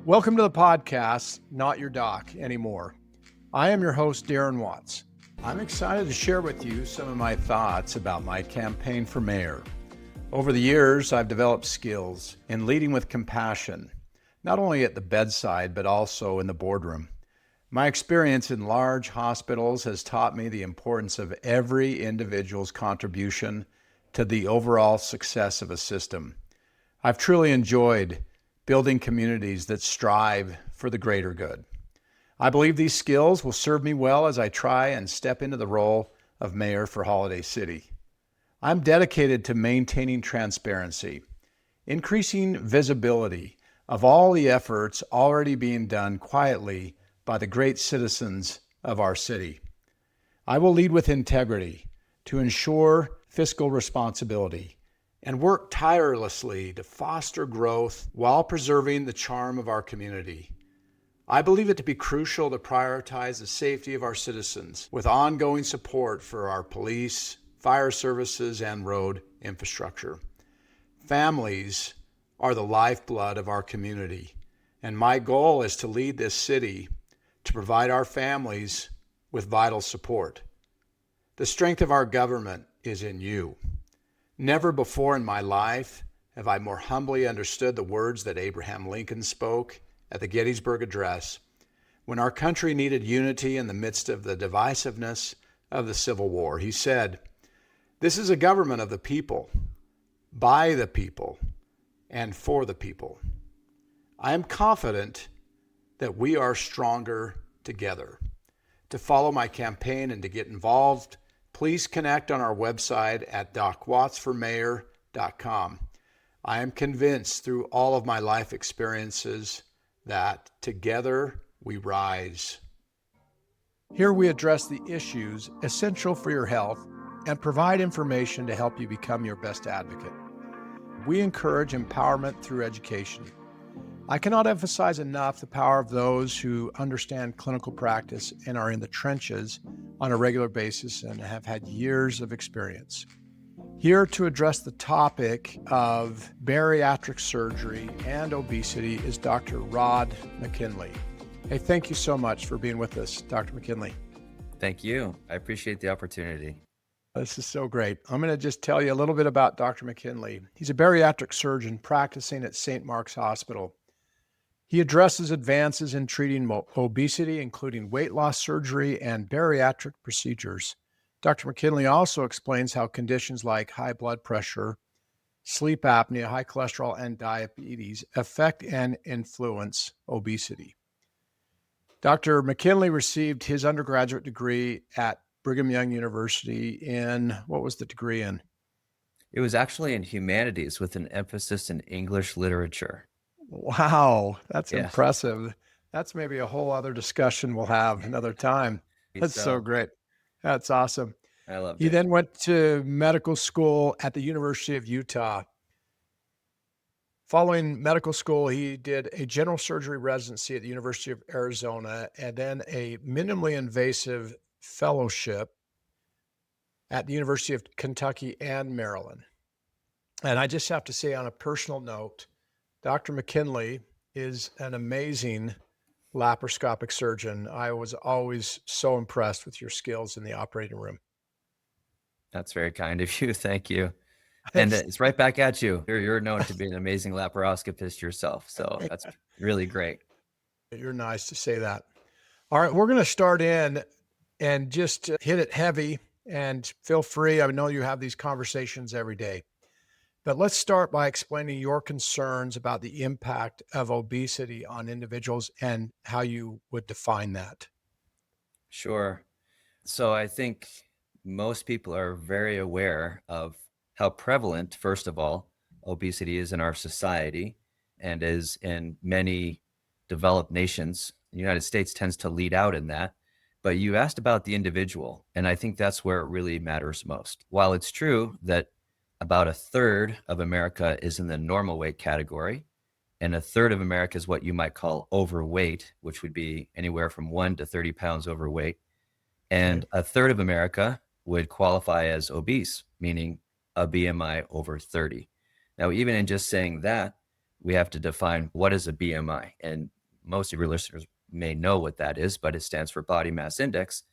Welcome to the podcast, Not Your Doc Anymore. I am your host, Darren Watts. I'm excited to share with you some of my thoughts about my campaign for mayor. Over the years, I've developed skills in leading with compassion, not only at the bedside, but also in the boardroom. My experience in large hospitals has taught me the importance of every individual's contribution to the overall success of a system. I've truly enjoyed building communities that strive for the greater good. I believe these skills will serve me well as I try and step into the role of mayor for Holladay City. I'm dedicated to maintaining transparency, increasing visibility of all the efforts already being done quietly by the great citizens of our city. I will lead with integrity to ensure fiscal responsibility and work tirelessly to foster growth while preserving the charm of our community. I believe it to be crucial to prioritize the safety of our citizens with ongoing support for our police, fire services, and road infrastructure. Families are the lifeblood of our community, and my goal is to lead this city to provide our families with vital support. The strength of our government is in you. Never before in my life have I more humbly understood the words that Abraham Lincoln spoke at the Gettysburg Address when our country needed unity in the midst of the divisiveness of the Civil War. He said, "This is a government of the people, by the people, and for the people." I am confident that we are stronger together. To follow my campaign and to get involved, please connect on our website at docwattsformayor.com. I am convinced through all of my life experiences that together we rise. Here we address the issues essential for your health and provide information to help you become your best advocate. We encourage empowerment through education. I cannot emphasize enough the power of those who understand clinical practice and are in the trenches on a regular basis and have had years of experience. Here to address the topic of bariatric surgery and obesity is Dr. Rod McKinlay. Hey, thank you so much for being with us, Dr. McKinlay. Thank you. I appreciate the opportunity. This is so great. I'm going to just tell you a little bit about Dr. McKinlay. He's a bariatric surgeon practicing at St. Mark's Hospital. He addresses advances in treating obesity, including weight loss surgery and bariatric procedures. Dr. McKinlay also explains how conditions like high blood pressure, sleep apnea, high cholesterol, and diabetes affect and influence obesity. Dr. McKinlay received his undergraduate degree at Brigham Young University in, what was the degree in? It was actually in humanities with an emphasis in English literature. Wow, that's impressive. That's maybe a whole other discussion we'll have another time. That's so great. That's awesome. I loved He it. then went to medical school at the University of Utah. Following medical school, he did a general surgery residency at the University of Arizona and then a minimally invasive fellowship at the University of Kentucky and Maryland. And I just have to say on a personal note, Dr. McKinlay is an amazing laparoscopic surgeon. I was always so impressed with your skills in the operating room. That's very kind of you. Thank you. And it's right back at you. You're known to be an amazing laparoscopist yourself. So that's really great. You're nice to say that. All right, we're going to start in and just hit it heavy, and feel free. I know you have these conversations every day. But let's start by explaining your concerns about the impact of obesity on individuals and how you would define that. Sure. So I think most people are very aware of how prevalent, first of all, obesity is in our society and is in many developed nations. The United States tends to lead out in that. But you asked about the individual, and I think that's where it really matters most. While it's true that about a third of America is in the normal weight category, and a third of America is what you might call overweight, which would be anywhere from 1 to 30 pounds overweight. And a third of America would qualify as obese, meaning a BMI over 30. Now, even in just saying that, we have to define what is a BMI. And most of your listeners may know what that is, but it stands for body mass index.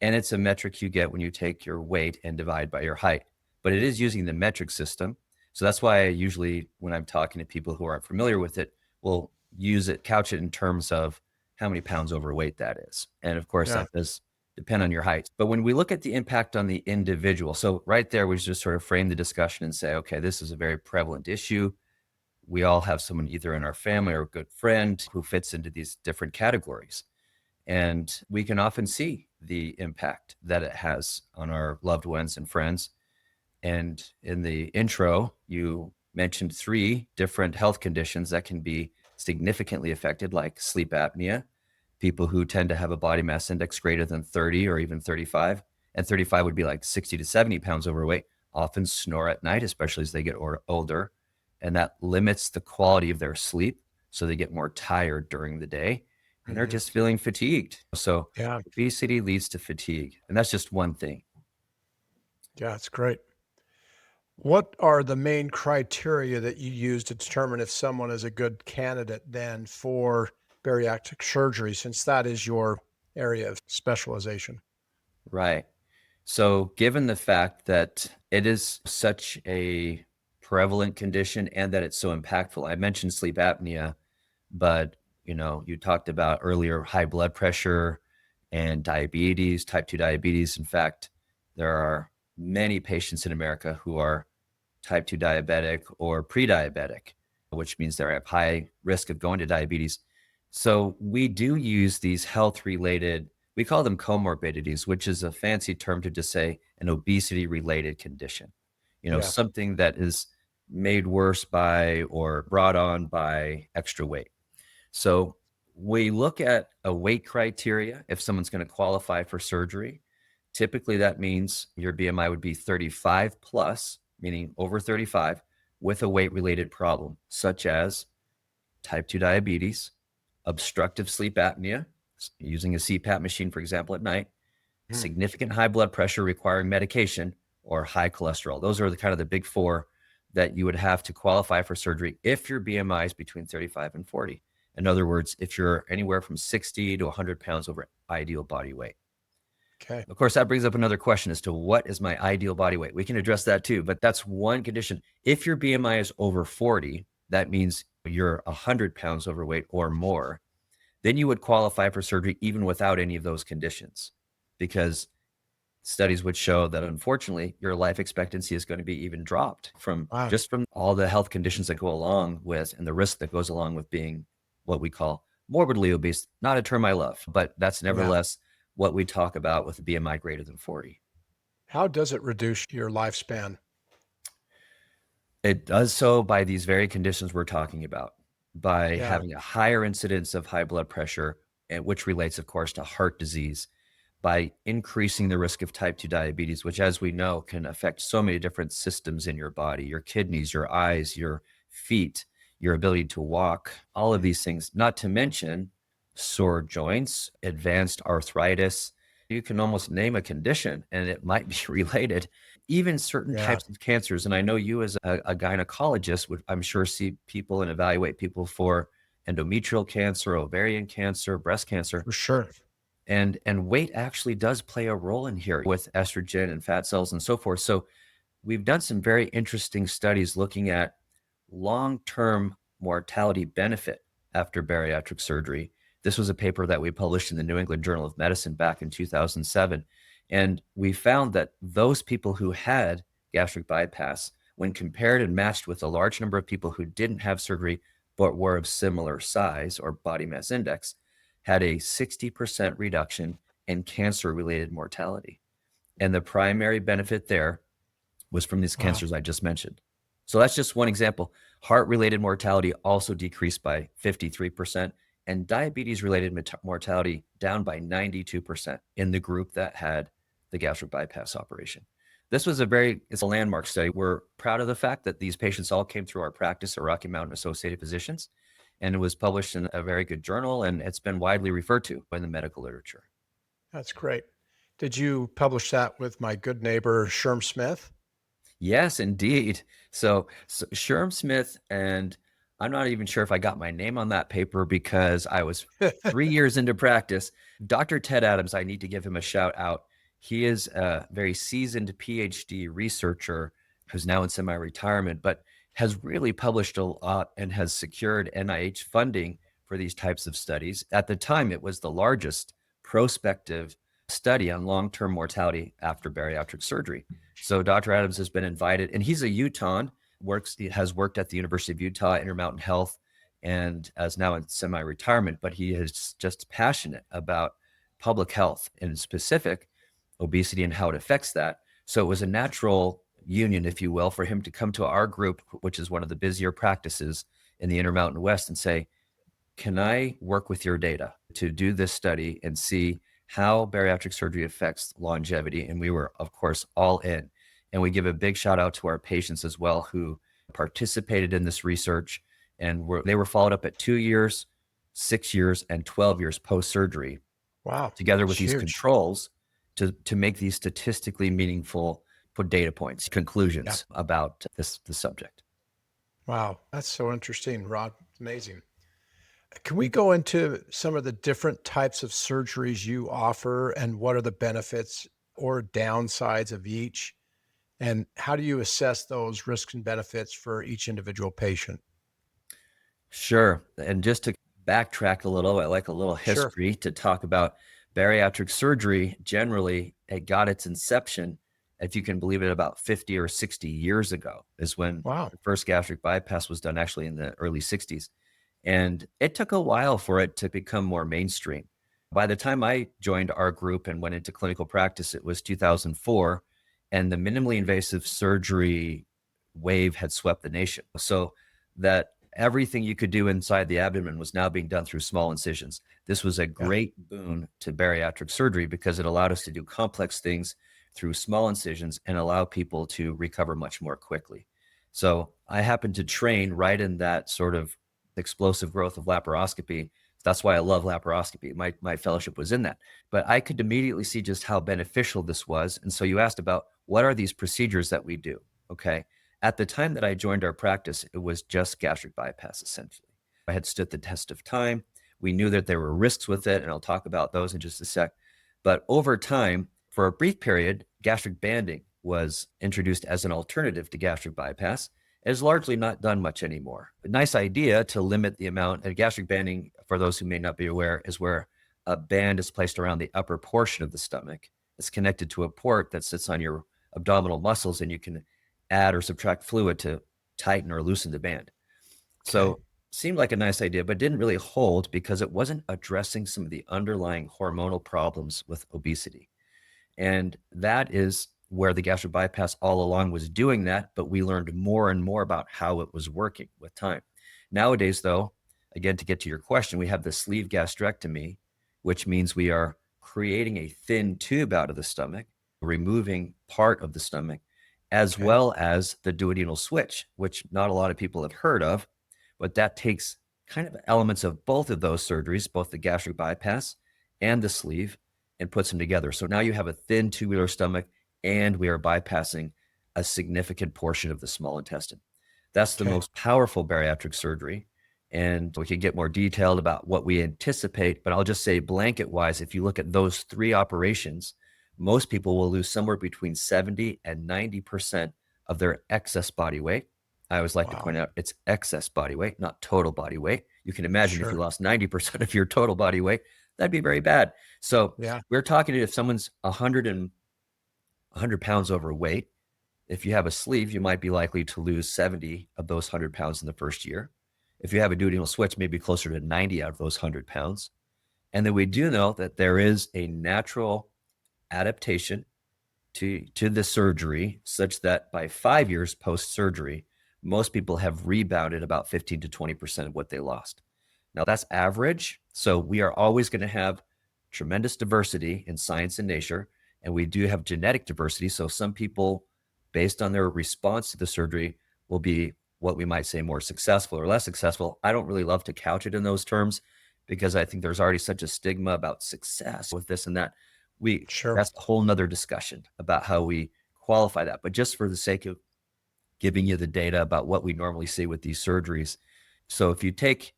And it's a metric you get when you take your weight and divide by your height. But it is using the metric system. So that's why I usually, when I'm talking to people who aren't familiar with it, will use it, couch it in terms of how many pounds overweight that is. And of course, Yeah. that does depend on your height. But when we look at the impact on the individual, so right there, we just sort of frame the discussion and say, okay, this is a very prevalent issue. We all have someone either in our family or a good friend who fits into these different categories. And we can often see the impact that it has on our loved ones and friends. And in the intro, you mentioned 3 different health conditions that can be significantly affected, like sleep apnea, people who tend to have a body mass index greater than 30 or even 35. And 35 would be like 60 to 70 pounds overweight, often snore at night, especially as they get older. And that limits the quality of their sleep. So they get more tired during the day and they're Hmm. just feeling fatigued. So Yeah. obesity leads to fatigue. And that's just one thing. Yeah. It's great. What are the main criteria that you use to determine if someone is a good candidate then for bariatric surgery, since that is your area of specialization? Right. So, given the fact that it is such a prevalent condition and that it's so impactful, I mentioned sleep apnea, but you talked about earlier high blood pressure and diabetes, type 2 diabetes. In fact, there are many patients in America who are type 2 diabetic or pre-diabetic, which means they have high risk of going to diabetes. So we do use these health related, we call them comorbidities, which is a fancy term to just say an obesity related condition, Yeah. something that is made worse by or brought on by extra weight. So we look at a weight criteria if someone's going to qualify for surgery. Typically, that means your BMI would be 35 plus, meaning over 35, with a weight related problem, such as type 2 diabetes, obstructive sleep apnea, using a CPAP machine, for example, at night, Mm. significant high blood pressure requiring medication, or high cholesterol. Those are the kind of the big 4 that you would have to qualify for surgery if your BMI is between 35 and 40. In other words, if you're anywhere from 60 to 100 pounds over ideal body weight. Okay. Of course, that brings up another question as to what is my ideal body weight? We can address that too, but that's one condition. If your BMI is over 40, that means you're 100 pounds overweight or more, then you would qualify for surgery even without any of those conditions, because studies would show that unfortunately your life expectancy is going to be even dropped from Wow. just from all the health conditions that go along with and the risk that goes along with being what we call morbidly obese. Not a term I love, but that's Yeah. nevertheless what we talk about with a BMI greater than 40. How does it reduce your lifespan? It does so by these very conditions we're talking about, by Yeah. having a higher incidence of high blood pressure, and which relates, of course, to heart disease, by increasing the risk of type 2 diabetes, which, as we know, can affect so many different systems in your body, your kidneys, your eyes, your feet, your ability to walk, all of these things, not to mention sore joints, advanced arthritis. You can almost name a condition and it might be related, even certain Yeah. types of cancers. And I know you, as a gynecologist, would, I'm sure, see people and evaluate people for endometrial cancer, ovarian cancer, breast cancer. For sure. And weight actually does play a role in here with estrogen and fat cells and so forth. So we've done some very interesting studies looking at long-term mortality benefit after bariatric surgery. This was a paper that we published in the New England Journal of Medicine back in 2007. And we found that those people who had gastric bypass, when compared and matched with a large number of people who didn't have surgery but were of similar size or body mass index, had a 60% reduction in cancer-related mortality. And the primary benefit there was from these Wow. cancers I just mentioned. So that's just one example. Heart-related mortality also decreased by 53%, and diabetes-related mortality down by 92% in the group that had the gastric bypass operation. This was it's a landmark study. We're proud of the fact that these patients all came through our practice at Rocky Mountain Associated Physicians, and it was published in a very good journal, and it's been widely referred to in the medical literature. That's great. Did you publish that with my good neighbor, Sherm Smith? Yes, indeed. So Sherm Smith and I'm not even sure if I got my name on that paper because I was 3 years into practice. Dr. Ted Adams, I need to give him a shout out. He is a very seasoned PhD researcher who's now in semi-retirement, but has really published a lot and has secured NIH funding for these types of studies. At the time, it was the largest prospective study on long-term mortality after bariatric surgery. So Dr. Adams has been invited, and he's a Utahn, has worked at the University of Utah, Intermountain Health, and is now in semi-retirement, but he is just passionate about public health, and in specific, obesity and how it affects that. So it was a natural union, if you will, for him to come to our group, which is one of the busier practices in the Intermountain West, and say, can I work with your data to do this study and see how bariatric surgery affects longevity? And we were, of course, all in. And we give a big shout out to our patients as well who participated in this research. And they were followed up at 2 years, 6 years, and 12 years post-surgery, Wow, together with it's these huge. controls to make these statistically meaningful data points, Yeah. conclusions about the subject. Wow, that's so interesting, Rod. It's amazing. Can we go into some of the different types of surgeries you offer and what are the benefits or downsides of each? And how do you assess those risks and benefits for each individual patient? Sure. And just to backtrack a little, I like a little Sure. history to talk about bariatric surgery. Generally, it got its inception, if you can believe it, about 50 or 60 years ago is when Wow. the first gastric bypass was done, actually in the early 60s. And it took a while for it to become more mainstream. By the time I joined our group and went into clinical practice, it was 2004, and the minimally invasive surgery wave had swept the nation. So that everything you could do inside the abdomen was now being done through small incisions. This was a Yeah. great boon to bariatric surgery because it allowed us to do complex things through small incisions and allow people to recover much more quickly. So I happened to train right in that sort of explosive growth of laparoscopy. That's why I love laparoscopy. My fellowship was in that. But I could immediately see just how beneficial this was. And so you asked about what are these procedures that we do? Okay. At the time that I joined our practice, it was just gastric bypass, essentially. I had stood the test of time. We knew that there were risks with it, and I'll talk about those in just a sec. But over time, for a brief period, gastric banding was introduced as an alternative to gastric bypass. It is largely not done much anymore. A nice idea to limit the amount. And gastric banding, for those who may not be aware, is where a band is placed around the upper portion of the stomach. It's connected to a port that sits on your abdominal muscles, and you can add or subtract fluid to tighten or loosen the band. Okay. So seemed like a nice idea, but didn't really hold because it wasn't addressing some of the underlying hormonal problems with obesity. And that is where the gastric bypass all along was doing that, but we learned more and more about how it was working with time. Nowadays, though, again, to get to your question, we have the sleeve gastrectomy, which means we are creating a thin tube out of the stomach, removing part of the stomach, as Okay. well as the duodenal switch, which not a lot of people have heard of, but that takes kind of elements of both of those surgeries, both the gastric bypass and the sleeve, and puts them together. So now you have a thin tubular stomach, and we are bypassing a significant portion of the small intestine. That's the Okay. most powerful bariatric surgery. And we can get more detailed about what we anticipate, but I'll just say blanket wise, if you look at those three operations, most people will lose somewhere between 70 and 90% of their excess body weight. I always like to Wow. point out it's excess body weight, not total body weight. You can imagine if you Sure. lost 90% of your total body weight, that'd be very bad. So Yeah. we're talking if someone's 100 pounds overweight, if you have a sleeve, you might be likely to lose 70 of those 100 pounds in the first year. If you have a duodenal switch, maybe closer to 90 out of those 100 pounds. And then we do know that there is a natural adaptation to the surgery such that by 5 years post surgery, most people have rebounded about 15 to 20% of what they lost. Now, that's average. So we are always going to have tremendous diversity in science and nature. And we do have genetic diversity. So some people, based on their response to the surgery, will be what we might say more successful or less successful. I don't really love to couch it in those terms because I think there's already such a stigma about success with this and that. We Sure. That's a whole nother discussion about how we qualify that. But just for the sake of giving you the data about what we normally see with these surgeries, So if you take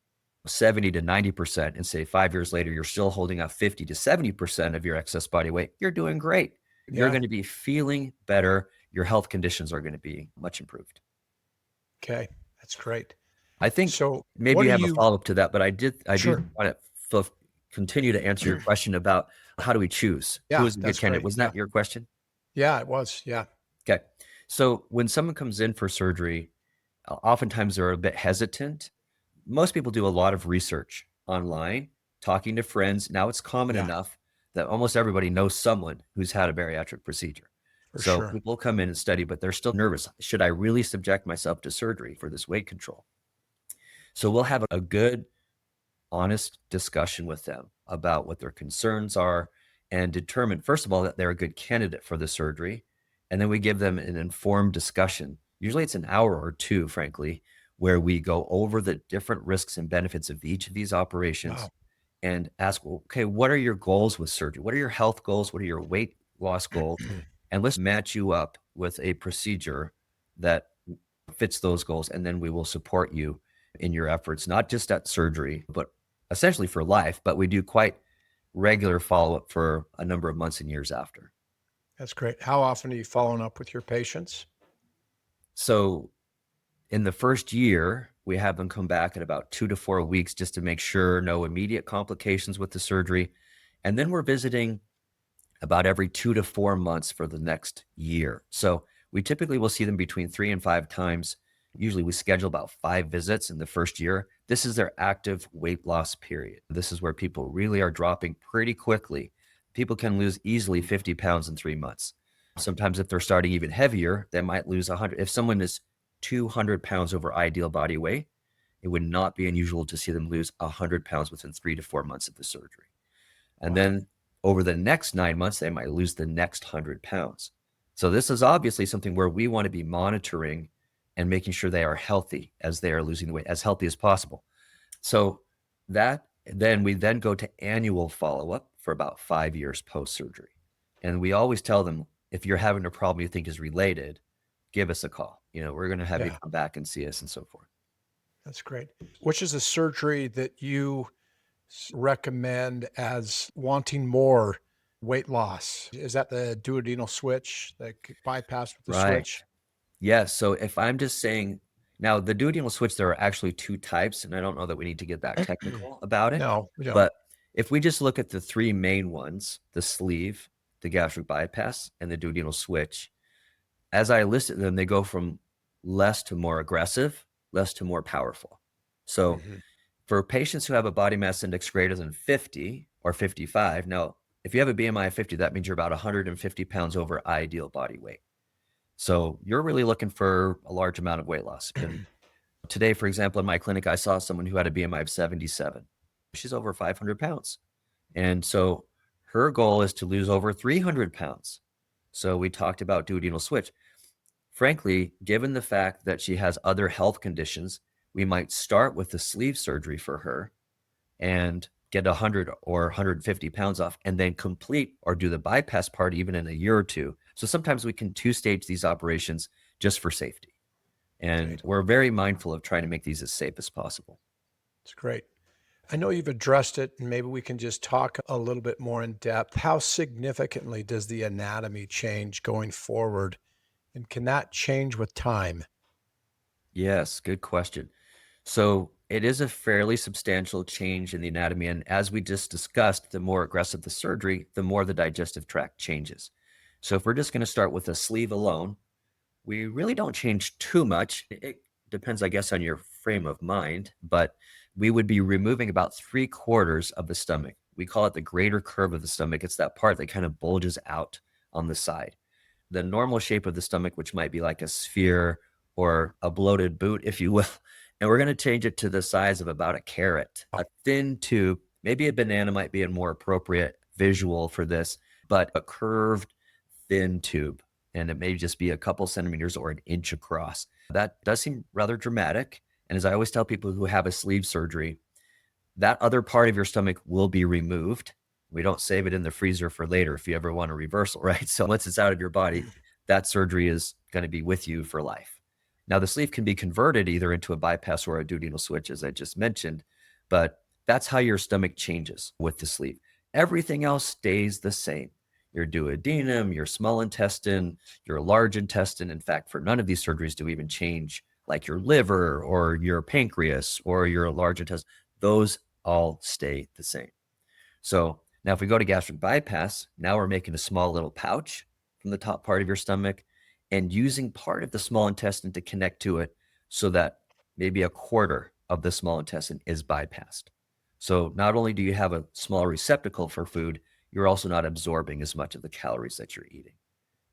70 to 90% and say 5 years later, you're still holding up 50 to 70% of your excess body weight, you're doing great. You're Yeah. going to be feeling better. Your health conditions are going to be much improved. Okay. That's great. I think So maybe what you do have a you, follow-up to that, but I do sure. want to continue to answer your question about how do we choose? Who Yeah, is a good that's candidate? great. Wasn't Yeah. that your question? Yeah, it was. Yeah. Okay. So when someone comes in for surgery, oftentimes they're a bit hesitant. Most people do a lot of research online, talking to friends. Now it's common Yeah, enough that almost everybody knows someone who's had a bariatric procedure. for So sure. people come in and study, but they're still nervous. Should I really subject myself to surgery for this weight control? So we'll have a good, honest discussion with them about what their concerns are and determine, first of all, that they're a good candidate for the surgery. And then we give them an informed discussion. Usually it's an hour or two, frankly, where we go over the different risks and benefits of each of these operations Wow. and ask, well, okay, what are your goals with surgery? What are your health goals? What are your weight loss goals? And let's match you up with a procedure that fits those goals. And then we will support you in your efforts, not just at surgery, but essentially for life. But we do quite regular follow up for a number of months and years after. That's great. How often are you following up with your patients? So in the first year, we have them come back in about 2 to 4 weeks just to make sure no immediate complications with the surgery. And then we're visiting about every 2 to 4 months for the next year. So we typically will see them between 3 and 5 times. Usually we schedule about 5 visits in the first year. This is their active weight loss period. This is where people really are dropping pretty quickly. People can lose easily 50 pounds in 3 months. Sometimes if they're starting even heavier, they might lose 100. If someone is 200 pounds over ideal body weight, it would not be unusual to see them lose 100 pounds within 3 to 4 months of the surgery. And Wow. then over the next 9 months, they might lose the next 100 pounds. So this is obviously something where we want to be monitoring and making sure they are healthy as they are losing the weight, as healthy as possible. So that then we then go to annual follow-up for about 5 years post-surgery. And we always tell them, if you're having a problem you think is related, give us a call. We're going to have you Yeah, come back and see us and so forth. that's great. Which is a surgery that you recommend as wanting more weight loss? Is that the duodenal switch, the bypass with the Right. switch? Yes. So if I'm just saying now the duodenal switch, there are actually two types, and I don't know that we need to get that technical about it. No, we don't. But if we just look at the three main ones, the sleeve, the gastric bypass, and the duodenal switch, as I listed them, they go from less to more aggressive, less to more powerful. So Mhm. for patients who have a body mass index greater than 50 or 55, now, if you have a BMI of 50, that means you're about 150 pounds over ideal body weight. So you're really looking for a large amount of weight loss. And today, for example, in my clinic, I saw someone who had a BMI of 77. She's over 500 pounds. And so her goal is to lose over 300 pounds. So we talked about duodenal switch. Frankly, given the fact that she has other health conditions, we might start with the sleeve surgery for her and get 100 or 150 pounds off and then complete or do the bypass part even in a year or two. So sometimes we can two-stage these operations just for safety. And Okay, we're very mindful of trying to make these as safe as possible. that's great. I know you've addressed it, and maybe we can just talk a little bit more in depth. How significantly does the anatomy change going forward? And can that change with time? Yes, good question. So it is a fairly substantial change in the anatomy. And as we just discussed, the more aggressive the surgery, the more the digestive tract changes. So if we're just going to start with a sleeve alone, we really don't change too much. It depends, I guess, on your frame of mind, but we would be removing about 3/4 of the stomach. We call it the greater curve of the stomach. It's that part that kind of bulges out on the side. The normal shape of the stomach, which might be like a sphere or a bloated boot, if you will. And we're going to change it to the size of about a carrot, Oh, a thin tube. Maybe a banana might be a more appropriate visual for this, but a curved, thin tube. And it may just be a couple centimeters or an inch across. That does seem rather dramatic. And as I always tell people who have a sleeve surgery, that other part of your stomach will be removed. We don't save it in the freezer for later if you ever want a reversal, right? So once it's out of your body, that surgery is going to be with you for life. Now, the sleeve can be converted either into a bypass or a duodenal switch, as I just mentioned, but that's how your stomach changes with the sleeve. Everything else stays the same. Your duodenum, your small intestine, your large intestine. In fact, for none of these surgeries do we even change like your liver or your pancreas or your large intestine. Those all stay the same. So now if we go to gastric bypass, now we're making a small little pouch from the top part of your stomach and using part of the small intestine to connect to it so that maybe a quarter of the small intestine is bypassed. So not only do you have a small receptacle for food, you're also not absorbing as much of the calories that you're eating.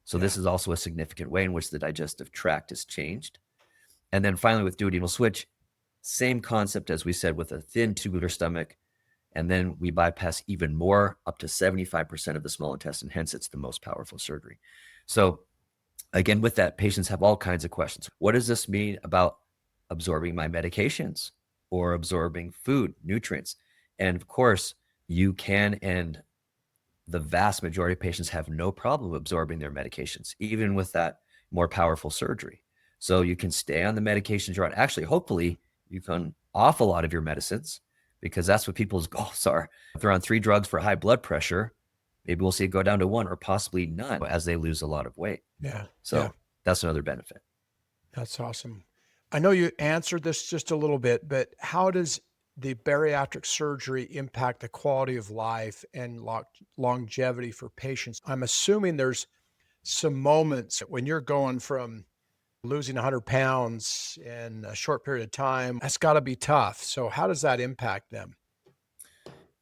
So Yeah. this is also a significant way in which the digestive tract is changed. And then finally with duodenal switch, same concept as we said with a thin tubular stomach. And then we bypass even more, up to 75% of the small intestine. Hence, it's the most powerful surgery. So again, with that, patients have all kinds of questions. What does this mean about absorbing my medications or absorbing food, nutrients? And of course, you can, and the vast majority of patients have no problem absorbing their medications, even with that more powerful surgery. So you can stay on the medications you're on. Actually, hopefully, you can off a lot of your medicines because that's what people's goals are. If they're on 3 drugs for high blood pressure, maybe we'll see it go down to 1 or possibly none as they lose a lot of weight. Yeah. Yeah. So that's another benefit. That's awesome. I know you answered this just a little bit, but how does the bariatric surgery impact the quality of life and longevity for patients? I'm assuming there's some moments when you're going from losing 100 pounds in a short period of time. That's got to be tough. So, how does that impact them?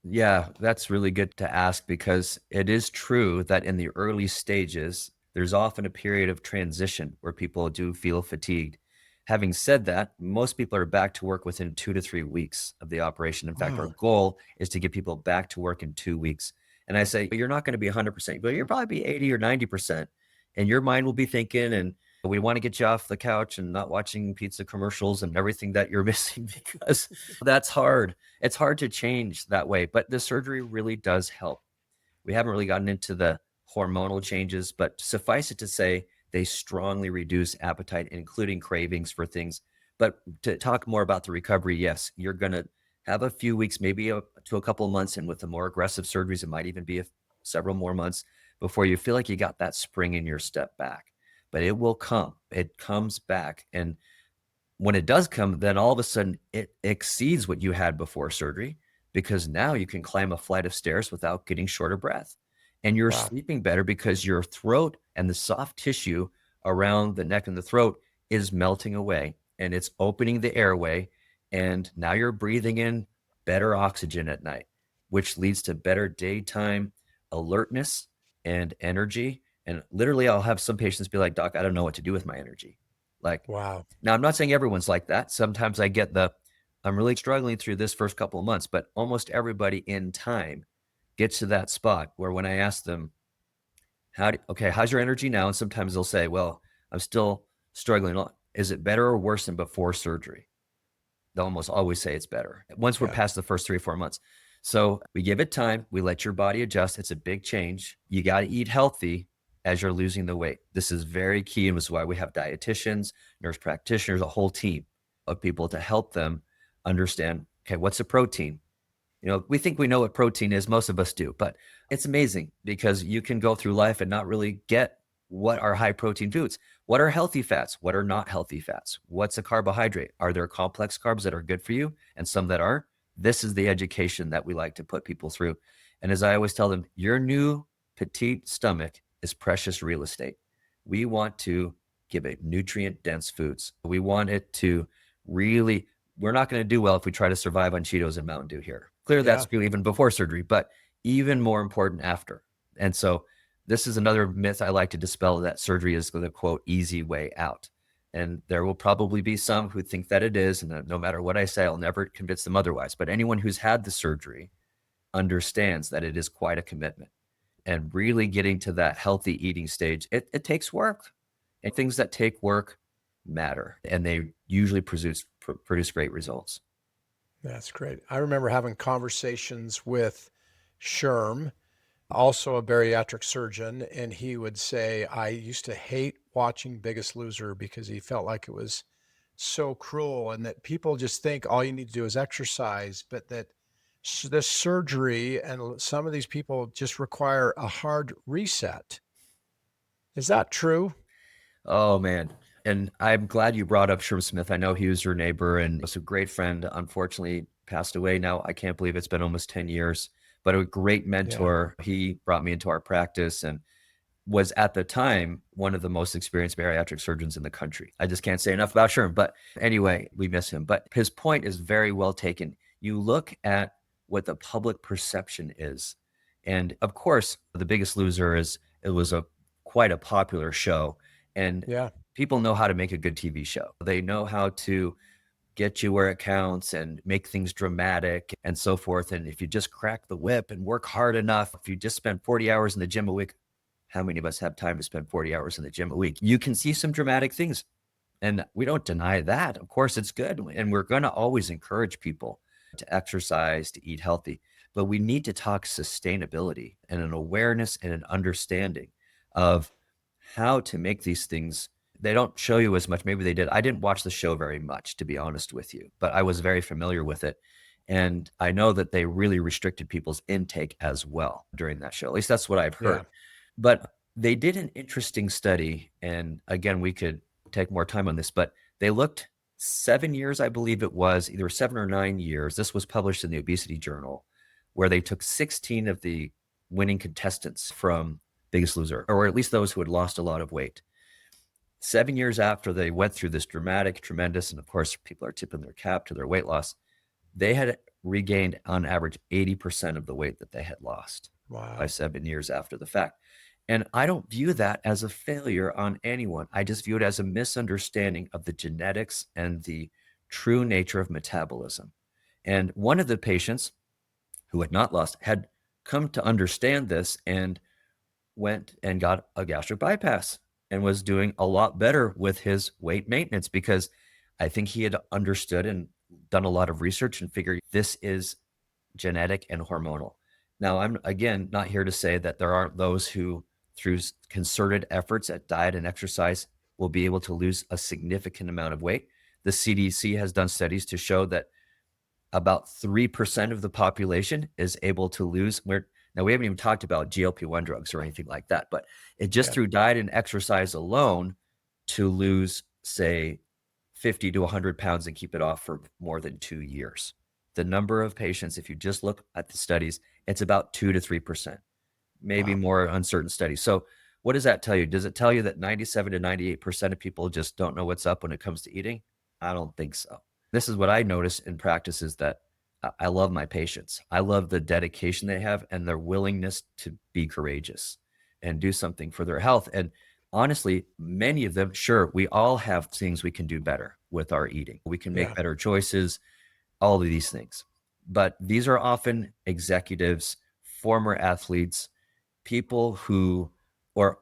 Yeah, that's really good to ask because it is true that in the early stages, there's often a period of transition where people do feel fatigued. Having said that, most people are back to work within 2 to 3 weeks of the operation. In fact, our Wow. goal is to get people back to work in 2 weeks. And I say, you're not going to be 100%, but you'll probably be 80 or 90%. And your mind will be thinking, and we want to get you off the couch and not watching pizza commercials and everything that you're missing because that's hard. It's hard to change that way, but the surgery really does help. We haven't really gotten into the hormonal changes, but suffice it to say, they strongly reduce appetite, including cravings for things. But to talk more about the recovery, yes, you're going to have a few weeks, maybe to a couple of months. And with the more aggressive surgeries, it might even be several more months before you feel like you got that spring in your step back. But it will come. It comes back. And when it does come, then all of a sudden it exceeds what you had before surgery because now you can climb a flight of stairs without getting short of breath. And you're Wow. sleeping better because your throat and the soft tissue around the neck and the throat is melting away and it's opening the airway. And now you're breathing in better oxygen at night, which leads to better daytime alertness and energy. And literally, I'll have some patients be like, Doc, I don't know what to do with my energy. Like, Wow. now, I'm not saying everyone's like that. Sometimes I get I'm really struggling through this first couple of months, but almost everybody in time gets to that spot where when I ask them, okay, how's your energy now? And sometimes they'll say, well, I'm still struggling. Is it better or worse than before surgery? They'll almost always say it's better once we're Yeah. past the first 3 or 4 months. So we give it time. We let your body adjust. It's a big change. You got to eat healthy as you're losing the weight. This is very key. And this is why we have dietitians, nurse practitioners, a whole team of people to help them understand, okay, what's a protein? We think we know what protein is. Most of us do, but it's amazing because you can go through life and not really get what are high protein foods. What are healthy fats? What are not healthy fats? What's a carbohydrate? Are there complex carbs that are good for you and some that aren't? This is the education that we like to put people through. And as I always tell them, your new petite stomach is precious real estate. We want to give it nutrient dense foods. We want it to really, we're not going to do well if we try to survive on Cheetos and Mountain Dew here. Clearly, that's Yeah. true even before surgery, but even more important after. And so this is another myth I like to dispel, that surgery is the quote easy way out. And there will probably be some who think that it is. And no matter what I say, I'll never convince them otherwise. But anyone who's had the surgery understands that it is quite a commitment. And really getting to that healthy eating stage, it takes work. And things that take work matter. And they usually produce great results. That's great. I remember having conversations with Sherm, also a bariatric surgeon, and he would say, I used to hate watching Biggest Loser because he felt like it was so cruel and that people just think all you need to do is exercise, but that this surgery and some of these people just require a hard reset. Is that true? Oh man. And I'm glad you brought up Sherm Smith. I know he was your neighbor and was a great friend. Unfortunately, passed away now. I can't believe it's been almost 10 years, but a great Yeah. mentor. He brought me into our practice and was at the time one of the most experienced bariatric surgeons in the country. I just can't say enough about Sherm. But anyway, we miss him. But his point is very well taken. You look at what the public perception is. And of course, The Biggest Loser is it was a quite a popular show. And Yeah. people know how to make a good TV show. They know how to get you where it counts and make things dramatic and so forth. And if you just crack the whip and work hard enough, if you just spend 40 hours in the gym a week, how many of us have time to spend 40 hours in the gym a week? You can see some dramatic things. And we don't deny that. Of course, it's good. And we're going to always encourage people to exercise, to eat healthy. But we need to talk sustainability and an awareness and an understanding of how to make these things. They don't show you as much. Maybe they did. I didn't watch the show very much, to be honest with you, but I was very familiar with it. And I know that they really restricted people's intake as well during that show. At least that's what I've Yeah. heard. But they did an interesting study. And again, we could take more time on this, but they looked 7 years, I believe it was, either 7 or 9 years. This was published in the Obesity Journal, where they took 16 of the winning contestants from Biggest Loser, or at least those who had lost a lot of weight. 7 years after they went through this dramatic, tremendous, and of course, people are tipping their cap to their weight loss, they had regained on average 80% of the weight that they had lost by Wow. 7 years after the fact. And I don't view that as a failure on anyone. I just view it as a misunderstanding of the genetics and the true nature of metabolism. And one of the patients who had not lost had come to understand this and went and got a gastric bypass and was doing a lot better with his weight maintenance because I think he had understood and done a lot of research and figured this is genetic and hormonal. Now, I'm again not here to say that there aren't those who, through concerted efforts at diet and exercise, will be able to lose a significant amount of weight. The CDC has done studies to show that about 3% of the population is able to lose. Now, we haven't even talked about GLP-1 drugs or anything like that, but it just Yeah. through diet and exercise alone to lose, say, 50 to 100 pounds and keep it off for more than 2 years. The number of patients, if you just look at the studies, it's about 2 to 3%, maybe Wow. more on certain studies. So what does that tell you? Does it tell you that 97 to 98% of people just don't know what's up when it comes to eating? I don't think so. This is what I notice in practice is that I love my patients. I love the dedication they have and their willingness to be courageous and do something for their health. And honestly, many of them, sure, we all have things we can do better with our eating. We can make Yeah. better choices, all of these things. But these are often executives, former athletes, people who are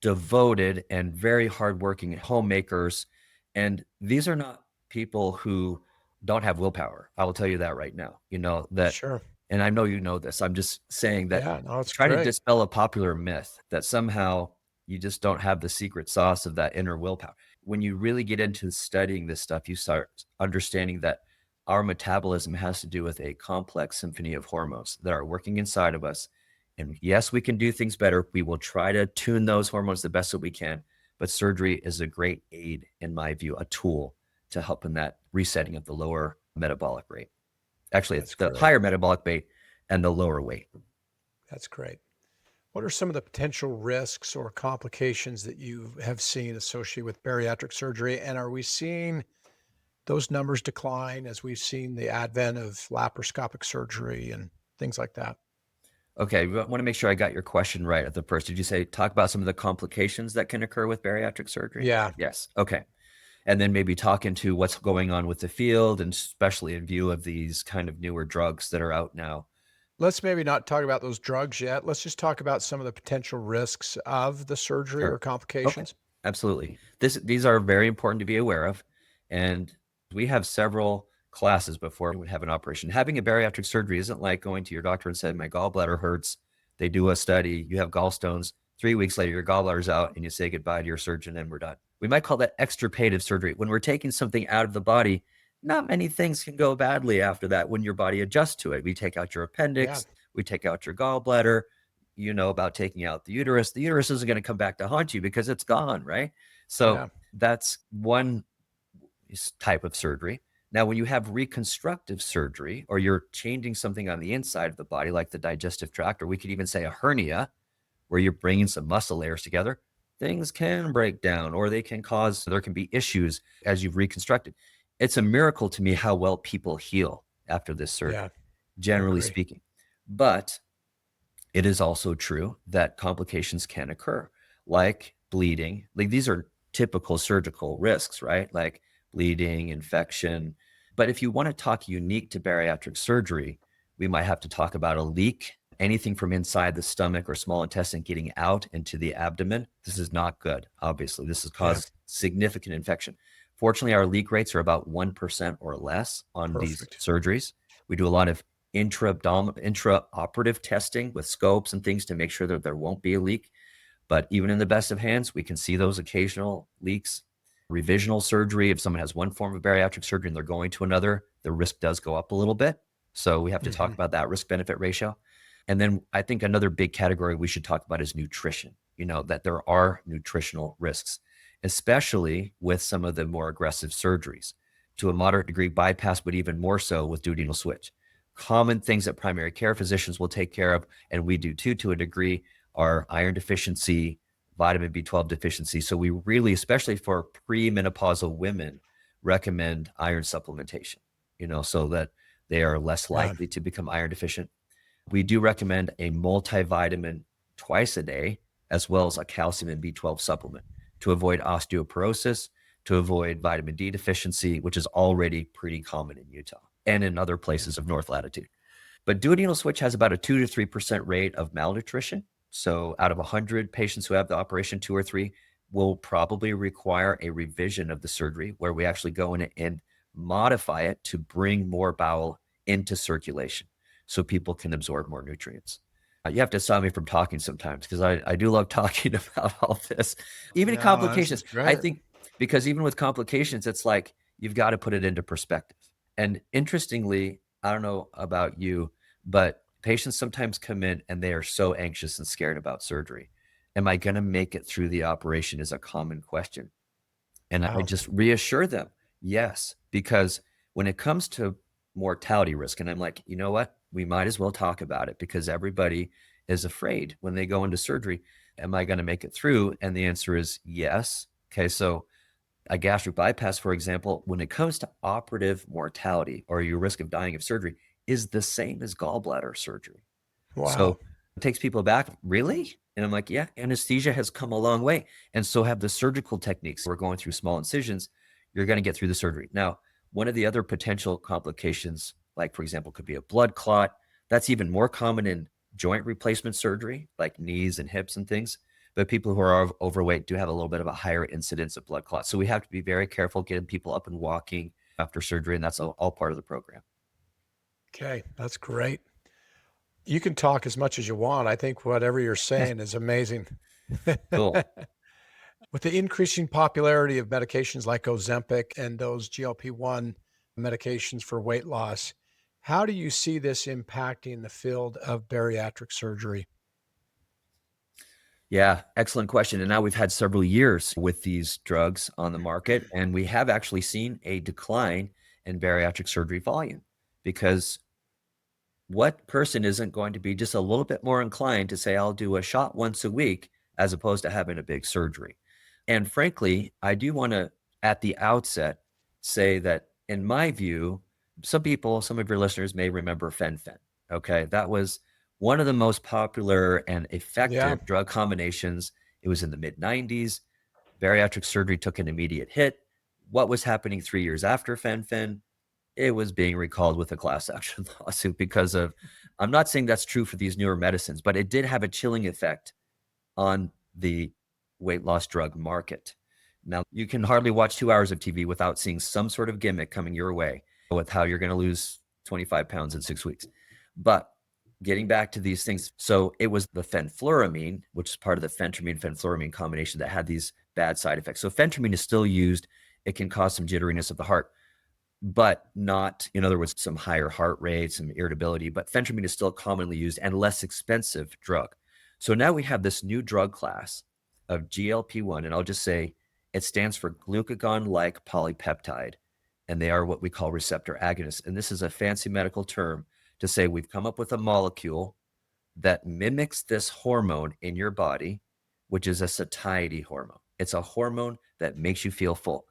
devoted and very hardworking homemakers. And these are not people who don't have willpower. I will tell you that right now. You know that, Sure. and I know you know this. I'm just saying that Yeah. No, it's try to great. dispel a popular myth that somehow you just don't have the secret sauce of that inner willpower. When you really get into studying this stuff, you start understanding that our metabolism has to do with a complex symphony of hormones that are working inside of us. And yes, we can do things better. We will try to tune those hormones the best that we can. But surgery is a great aid, in my view, a tool to help in that resetting of the lower metabolic rate. Actually, it's That's the great. higher metabolic rate and the lower weight. That's great. What are some of the potential risks or complications that you have seen associated with bariatric surgery? And are we seeing those numbers decline as we've seen the advent of laparoscopic surgery and things like that? Okay, we want to make sure I got your question right at the first. Did you say talk about some of the complications that can occur with bariatric surgery? Yeah. Yes. Okay. And then maybe talk into what's going on with the field, and especially in view of these kind of newer drugs that are out now. Let's maybe not talk about those drugs yet. Let's just talk about some of the potential risks of the surgery or Sure. Okay. complications. Absolutely. These are very important to be aware of. And we have several classes before we would have an operation. Having a bariatric surgery isn't like going to your doctor and saying, my gallbladder hurts. They do a study, you have gallstones. 3 weeks later, your gallbladder's out and you say goodbye to your surgeon and we're done. We might call that extirpative surgery. When we're taking something out of the body, not many things can go badly after that when your body adjusts to it. We take out your Yeah. appendix, we take out your gallbladder. You know about taking out the uterus. The uterus isn't going to come back to haunt you because it's gone, right? So Yeah. that's one type of surgery. Now, when you have reconstructive surgery or you're changing something on the inside of the body, like the digestive tract, or we could even say a hernia, where you're bringing some muscle layers together, things can break down or there can be issues as you've reconstructed. It's a miracle to me how well people heal after this Yeah. surgery, I generally agree. speaking. But it is also true that complications can occur, like bleeding. Like these are typical surgical risks, right? Like bleeding, infection. But if you want to talk unique to bariatric surgery, we might have to talk about a leak, anything from inside the stomach or small intestine getting out into the abdomen. This is not good, obviously. This has Yeah. caused significant infection. Fortunately, our leak rates are about 1% or less on these Perfect. surgeries. We do a lot of intraoperative testing with scopes and things to make sure that there won't be a leak. But even in the best of hands, we can see those occasional leaks. Revisional surgery, if someone has one form of bariatric surgery and they're going to another, the risk does go up a little bit. So we have to talk Hmm. about that risk benefit ratio. And then I think another big category we should talk about is nutrition, that there are nutritional risks, especially with some of the more aggressive surgeries. To a moderate degree, bypass, but even more so with duodenal switch. Common things that primary care physicians will take care of, and we do too to a degree, are iron deficiency, vitamin B12 deficiency. So we really, especially for premenopausal women, recommend iron supplementation, so that they are less Yeah. likely to become iron deficient. We do recommend a multivitamin twice a day, as well as a calcium and B12 supplement to avoid osteoporosis, to avoid vitamin D deficiency, which is already pretty common in Utah and in other places of North latitude. But duodenal switch has about a 2 to 3% rate of malnutrition. So out of 100 patients who have the operation, 2 or 3 will probably require a revision of the surgery where we actually go in and modify it to bring more bowel into circulation so people can absorb more nutrients. You have to stop me from talking sometimes because I do love talking about all this. Even in No, this is complications, I great. think, because even with complications, it's like you've got to put it into perspective. And interestingly, I don't know about you, but patients sometimes come in and they are so anxious and scared about surgery. Am I going to make it through the operation is a common question. And I Wow. just reassure them, yes, because when it comes to mortality risk, and I'm like, you know what? We might as well talk about it because everybody is afraid when they go into surgery. Am I going to make it through? And the answer is yes. Okay. So a gastric bypass, for example, when it comes to operative mortality or your risk of dying of surgery, is the same as gallbladder surgery. Wow. So it takes people back, really? And I'm like, yeah, anesthesia has come a long way. And so have the surgical techniques. We're going through small incisions. You're going to get through the surgery. Now, one of the other potential complications, like for example, could be a blood clot. That's even more common in joint replacement surgery, like knees and hips and things. But people who are overweight do have a little bit of a higher incidence of blood clots. So we have to be very careful getting people up and walking after surgery. And that's all part of the program. Okay. That's great. You can talk as much as you want. I think whatever you're saying is amazing. Cool. With the increasing popularity of medications like Ozempic and those GLP-1 medications for weight loss, how do you see this impacting the field of bariatric surgery? Yeah, excellent question. And now we've had several years with these drugs on the market, and we have actually seen a decline in bariatric surgery volume because what person isn't going to be just a little bit more inclined to say, I'll do a shot once a week as opposed to having a big surgery? And frankly, I do want to, at the outset, say that in my view, some of your listeners may remember fen-phen. Okay. That was one of the most popular and Yeah. effective drug combinations. It was in the mid 90s. Bariatric surgery took an immediate hit. What was happening 3 years after fen-phen? It was being recalled with a class action lawsuit because of, I'm not saying that's true for these newer medicines, but it did have a chilling effect on the weight loss drug market. Now, you can hardly watch 2 hours of TV without seeing some sort of gimmick coming your way with how you're going to lose 25 pounds in 6 weeks. But getting back to these things. So it was the fenfluramine, which is part of the phentermine-fenfluramine combination that had these bad side effects. So phentermine is still used. It can cause some jitteriness of the heart, but not, in other words, some higher heart rate, some irritability. But phentermine is still commonly used and less expensive drug. So now we have this new drug class of GLP-1, and I'll just say it stands for glucagon-like polypeptide, and they are what we call receptor agonists. And this is a fancy medical term to say we've come up with a molecule that mimics this hormone in your body, which is a satiety hormone. It's a hormone that makes you feel full.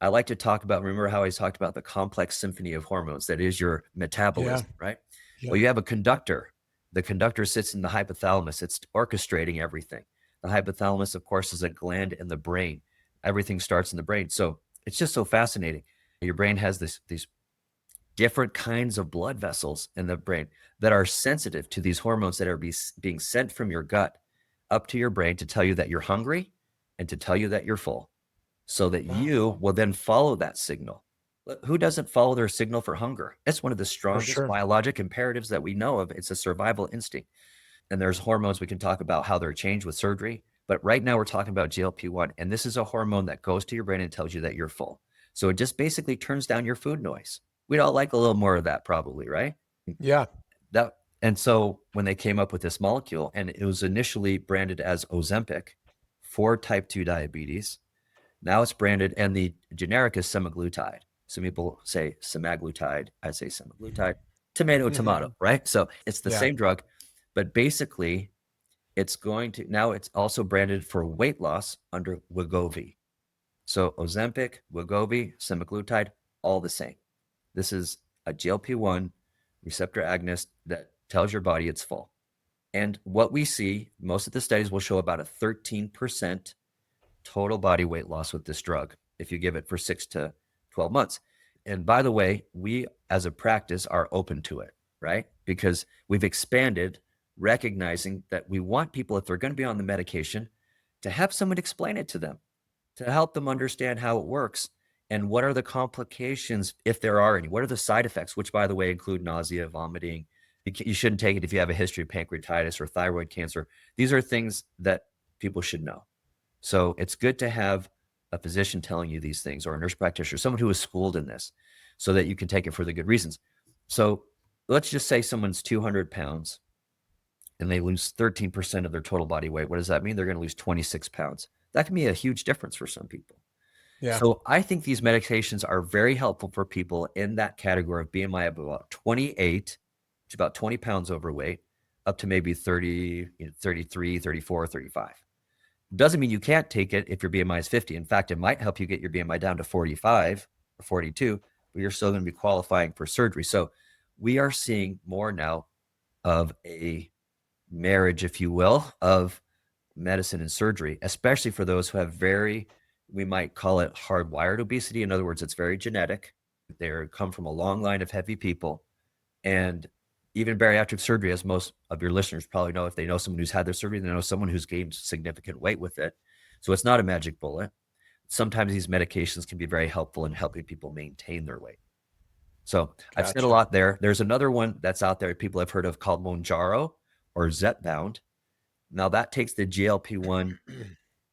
I like to talk about, remember how I talked about the complex symphony of hormones that is your metabolism, right? Yeah. Well, you have a conductor. The conductor sits in the hypothalamus. It's orchestrating everything. The hypothalamus, of course, is a gland in the brain. Everything starts in the brain. So it's just so fascinating. Your brain has these different kinds of blood vessels in the brain that are sensitive to these hormones that are being sent from your gut up to your brain to tell you that you're hungry and to tell you that you're full, so that you will then follow that signal. Who doesn't follow their signal for hunger? It's one of the strongest biologic imperatives that we know of. It's a survival instinct. And there's hormones we can talk about how they're changed with surgery. But right now we're talking about GLP-1. And this is a hormone that goes to your brain and tells you that you're full. So it just basically turns down your food noise. We'd all like a little more of that probably, right? Yeah. And so when they came up with this molecule, and it was initially branded as Ozempic for type 2 diabetes, now it's branded, and the generic is semaglutide. Some people say semaglutide. I say semaglutide. Tomato, right? So it's the same drug, but basically it's now it's also branded for weight loss under Wegovy. So Ozempic, Wegovy, semaglutide, all the same. This is a GLP-1 receptor agonist that tells your body it's full. And what we see, most of the studies will show about a 13% total body weight loss with this drug if you give it for 6 to 12 months. And by the way, we as a practice are open to it, right? Because we've expanded, recognizing that we want people, if they're going to be on the medication, to have someone explain it to them, to help them understand how it works and what are the complications, if there are any. What are the side effects, which, by the way, include nausea, vomiting. You shouldn't take it if you have a history of pancreatitis or thyroid cancer. These are things that people should know. So it's good to have a physician telling you these things, or a nurse practitioner, someone who is schooled in this, so that you can take it for the good reasons. So let's just say someone's 200 pounds and they lose 13% of their total body weight. What does that mean? They're going to lose 26 pounds. That can be a huge difference for some people. Yeah. So I think these medications are very helpful for people in that category of BMI of about 28, which is about 20 pounds overweight, up to maybe 30, 33, 34, 35. Doesn't mean you can't take it if your BMI is 50. In fact, it might help you get your BMI down to 45 or 42, but you're still going to be qualifying for surgery. So we are seeing more now of a marriage, if you will, of medicine and surgery, especially for those who have we might call it hardwired obesity. In other words, it's very genetic. They come from a long line of heavy people. And even bariatric surgery, as most of your listeners probably know, if they know someone who's had their surgery, they know someone who's gained significant weight with it. So it's not a magic bullet. Sometimes these medications can be very helpful in helping people maintain their weight. So I've said a lot there. There's another one that's out there people have heard of called Mounjaro or Zepbound. Now that takes the GLP-1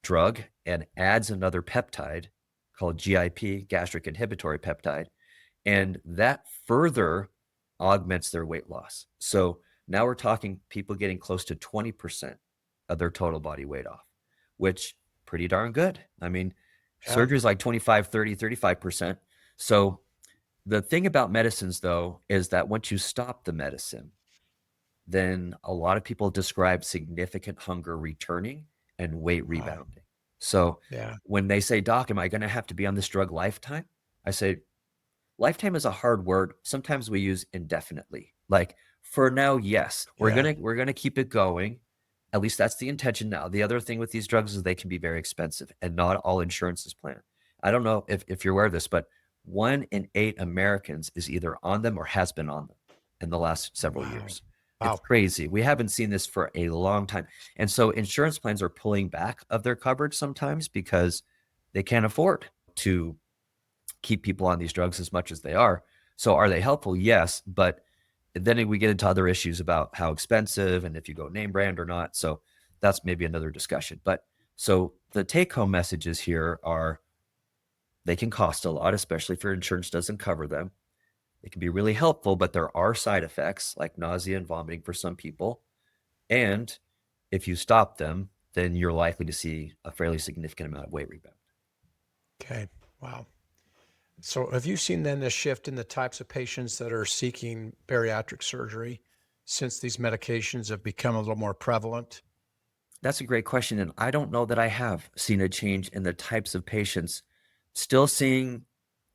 drug and adds another peptide called GIP, gastric inhibitory peptide. And that further augments their weight loss. So now we're talking people getting close to 20% of their total body weight off, which pretty darn good. I mean, surgery is like 25, 30, 35%. So the thing about medicines, though, is that once you stop the medicine, then a lot of people describe significant hunger returning and weight rebounding. So when they say, Doc, am I going to have to be on this drug lifetime? I say, lifetime is a hard word. Sometimes we use indefinitely. Like for now, yes, we're gonna keep it going. At least that's the intention now. The other thing with these drugs is they can be very expensive, and not all insurances plan. I don't know if you're aware of this, but 1 in 8 Americans is either on them or has been on them in the last several years. It's crazy. We haven't seen this for a long time. And so insurance plans are pulling back of their coverage sometimes because they can't afford to keep people on these drugs as much as they are. So are they helpful? Yes. But And then we get into other issues about how expensive and if you go name brand or not. So that's maybe another discussion. But so the take home messages here are they can cost a lot, especially if your insurance doesn't cover them. It can be really helpful, but there are side effects like nausea and vomiting for some people. And if you stop them, then you're likely to see a fairly significant amount of weight rebound. Okay. Wow. So have you seen then a shift in the types of patients that are seeking bariatric surgery since these medications have become a little more prevalent? That's a great question. And I don't know that I have seen a change in the types of patients. Still seeing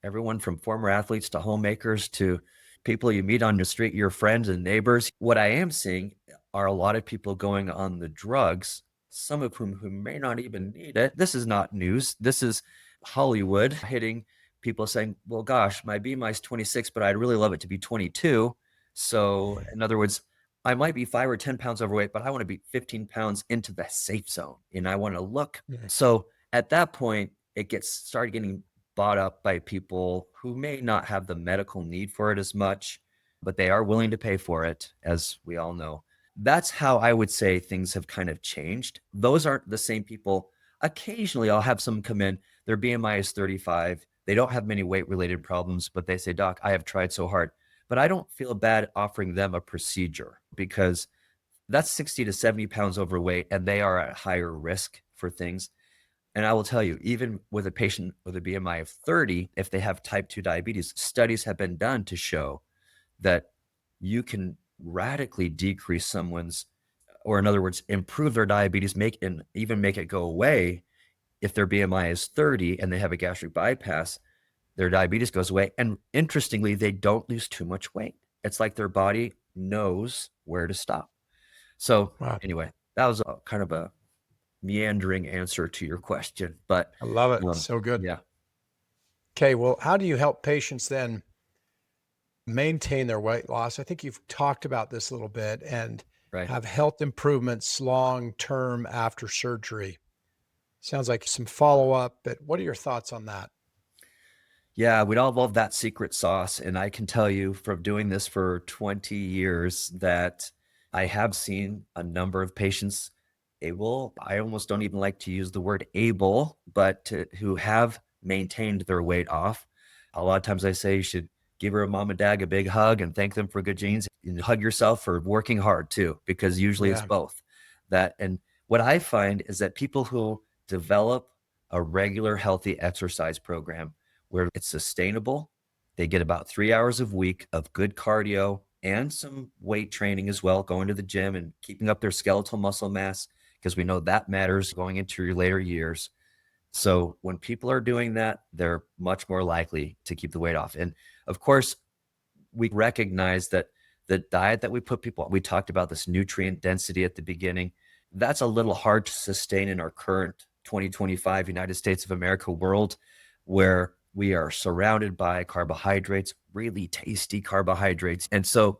everyone from former athletes to homemakers to people you meet on the street, your friends and neighbors. What I am seeing are a lot of people going on the drugs, some of whom who may not even need it. This is not news. This is Hollywood hitting people saying, well, gosh, my BMI is 26, but I'd really love it to be 22. So in other words, I might be 5 or 10 pounds overweight, but I want to be 15 pounds into the safe zone and I want to look. Yeah. So at that point, it gets started getting bought up by people who may not have the medical need for it as much, but they are willing to pay for it, as we all know. That's how I would say things have kind of changed. Those aren't the same people. Occasionally, I'll have someone come in, their BMI is 35. They don't have many weight related problems, but they say, Doc, I have tried so hard. But I don't feel bad offering them a procedure because that's 60 to 70 pounds overweight and they are at higher risk for things. And I will tell you, even with a patient with a BMI of 30, if they have type 2 diabetes, studies have been done to show that you can radically decrease someone's, or in other words, improve their diabetes, even make it go away. If their BMI is 30 and they have a gastric bypass, their diabetes goes away. And interestingly, they don't lose too much weight. It's like their body knows where to stop. So Wow. anyway, that was kind of a meandering answer to your question, but I love it. So good. yeah, Okay. Well, how do you help patients then maintain their weight loss? I think you've talked about this a little bit and right. have health improvements long term after surgery. Sounds like some follow up, but what are your thoughts on that? Yeah, we'd all love that secret sauce. And I can tell you from doing this for 20 years that I have seen a number of patients able, I almost don't even like to use the word able, but who have maintained their weight off. A lot of times I say you should give your mom and dad a big hug and thank them for good genes and hug yourself for working hard too, because usually it's Yeah. both that. And what I find is that people who develop a regular healthy exercise program where it's sustainable. They get about 3 hours a week of good cardio and some weight training as well, going to the gym and keeping up their skeletal muscle mass, because we know that matters going into your later years. So when people are doing that, they're much more likely to keep the weight off. And of course, we recognize that the diet that we put people on, we talked about this nutrient density at the beginning. That's a little hard to sustain in our current 2025 United States of America world, where we are surrounded by carbohydrates, really tasty carbohydrates. And so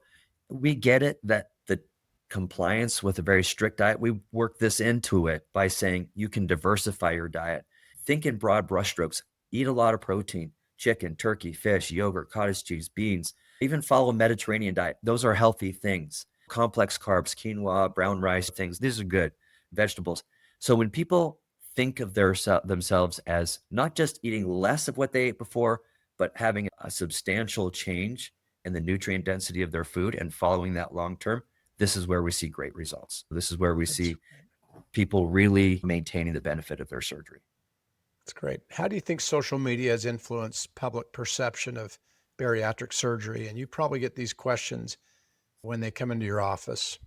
we get it that the compliance with a very strict diet, we work this into it by saying you can diversify your diet. Think in broad brushstrokes, eat a lot of protein, chicken, turkey, fish, yogurt, cottage cheese, beans, even follow a Mediterranean diet. Those are healthy things. Complex carbs, quinoa, brown rice, things. These are good. Vegetables. So when people think of themselves as not just eating less of what they ate before, but having a substantial change in the nutrient density of their food and following that long term, this is where we see great results. This is where we That's see people really maintaining the benefit of their surgery. That's great. How do you think social media has influenced public perception of bariatric surgery? And you probably get these questions when they come into your office.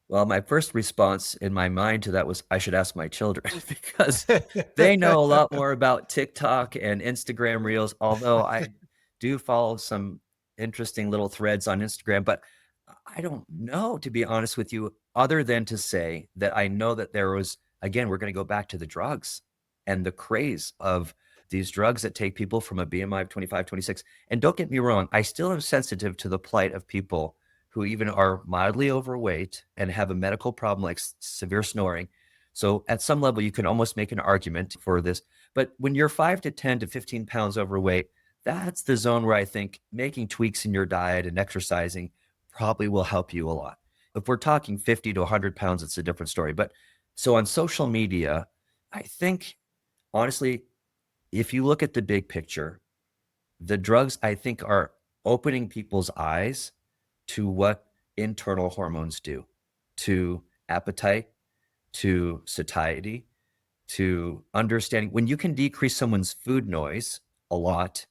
Well, my first response in my mind to that was I should ask my children because they know a lot more about TikTok and Instagram Reels, although I do follow some interesting little threads on Instagram, but I don't know, to be honest with you, other than to say that I know that there was, again, we're going to go back to the drugs and the craze of these drugs that take people from a BMI of 25, 26. And don't get me wrong, I still am sensitive to the plight of people who even are mildly overweight and have a medical problem like severe snoring. So at some level, you can almost make an argument for this. But when you're 5 to 10 to 15 pounds overweight, That's the zone where I think making tweaks in your diet and exercising probably will help you a lot. If we're talking 50 to 100 pounds, it's a different story. But so on social media, I think honestly, if you look at the big picture, the drugs I think are opening people's eyes to what internal hormones do to appetite, to satiety, to understanding. When you can decrease someone's food noise a lot,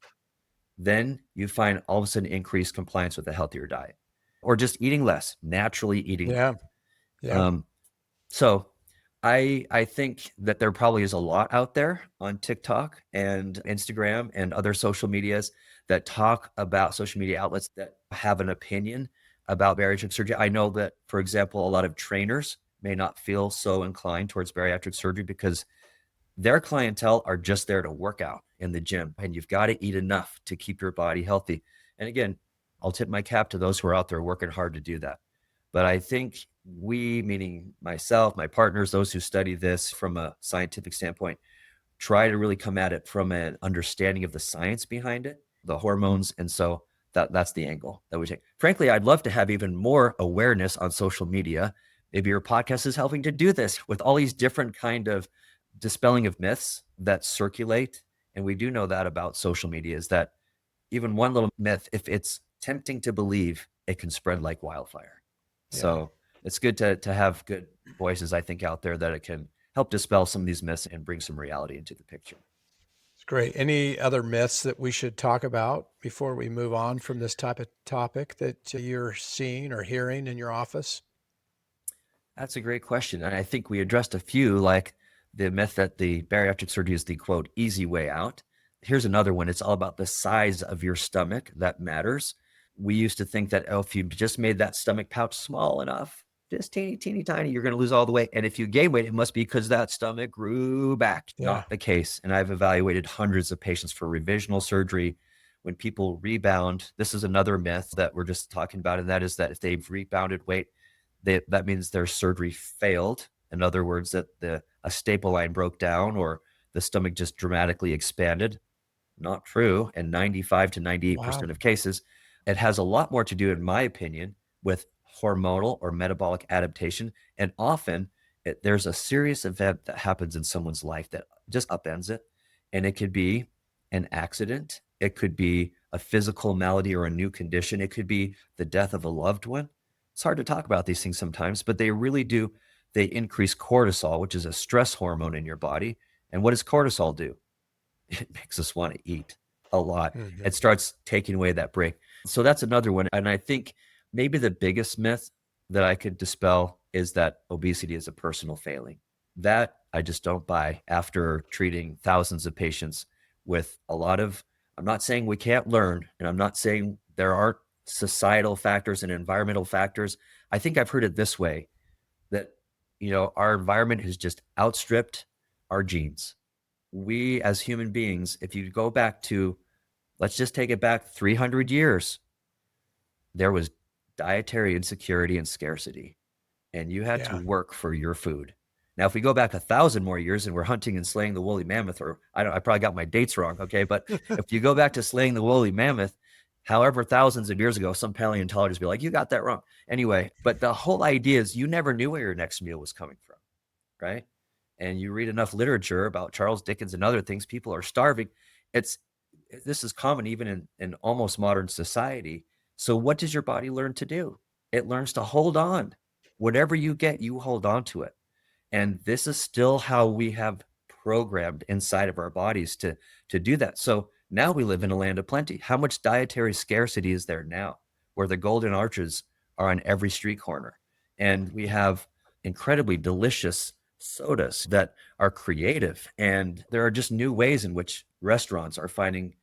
then you find all of a sudden increased compliance with a healthier diet or just eating less, naturally eating less. Yeah. Yeah. So I think that there probably is a lot out there on TikTok and Instagram and other social medias that talk about social media outlets that have an opinion about bariatric surgery. I know that, for example, a lot of trainers may not feel so inclined towards bariatric surgery because their clientele are just there to work out in the gym, and you've got to eat enough to keep your body healthy. And again, I'll tip my cap to those who are out there working hard to do that. But I think we, meaning myself, my partners, those who study this from a scientific standpoint, try to really come at it from an understanding of the science behind it, the hormones. And so that's the angle that we take. Frankly, I'd love to have even more awareness on social media. Maybe your podcast is helping to do this with all these different kind of dispelling of myths that circulate. And we do know that about social media is that even one little myth, if it's tempting to believe, it can spread like wildfire. Yeah. So it's good to have good voices, I think, out there that it can help dispel some of these myths and bring some reality into the picture. It's great. Any other myths that we should talk about before we move on from this type of topic that you're seeing or hearing in your office? That's a great question. And I think we addressed a few, like the myth that the bariatric surgery is the quote, easy way out. Here's another one. It's all about the size of your stomach that matters. We used to think that, oh, if you just made that stomach pouch small enough, just teeny, teeny, tiny, you're going to lose all the weight. And if you gain weight, it must be because that stomach grew back. Yeah. Not the case. And I've evaluated hundreds of patients for revisional surgery. When people rebound, this is another myth that we're just talking about. And that is that if they've rebounded weight, that means their surgery failed. In other words, that a staple line broke down or the stomach just dramatically expanded. Not true. In 95 to 98% of cases, it has a lot more to do, in my opinion, with hormonal or metabolic adaptation. And often there's a serious event that happens in someone's life that just upends it. And it could be an accident. It could be a physical malady or a new condition. It could be the death of a loved one. It's hard to talk about these things sometimes, but they really do. They increase cortisol, which is a stress hormone in your body. And what does cortisol do? It makes us want to eat a lot. Mm-hmm. It starts taking away that break. So that's another one. And I think maybe the biggest myth that I could dispel is that obesity is a personal failing. That I just don't buy after treating thousands of patients with a lot of, I'm not saying we can't learn, and I'm not saying there aren't societal factors and environmental factors. I think I've heard it this way, that, our environment has just outstripped our genes. We as human beings, if you go back to, let's just take it back 300 years, there was dietary insecurity and scarcity, and you had to work for your food. Now, if we go back 1,000 more years and we're hunting and slaying the woolly mammoth, or I probably got my dates wrong. Okay. But if you go back to slaying the woolly mammoth, however, thousands of years ago, some paleontologists be like, you got that wrong. Anyway, but the whole idea is you never knew where your next meal was coming from. Right. And you read enough literature about Charles Dickens and other things, people are starving. This is common even in almost modern society. So what does your body learn to do? It learns to hold on. Whatever you get, you hold on to it. And this is still how we have programmed inside of our bodies to do that. So now we live in a land of plenty. How much dietary scarcity is there now, where the golden arches are on every street corner? And we have incredibly delicious sodas that are creative. And there are just new ways in which restaurants are finding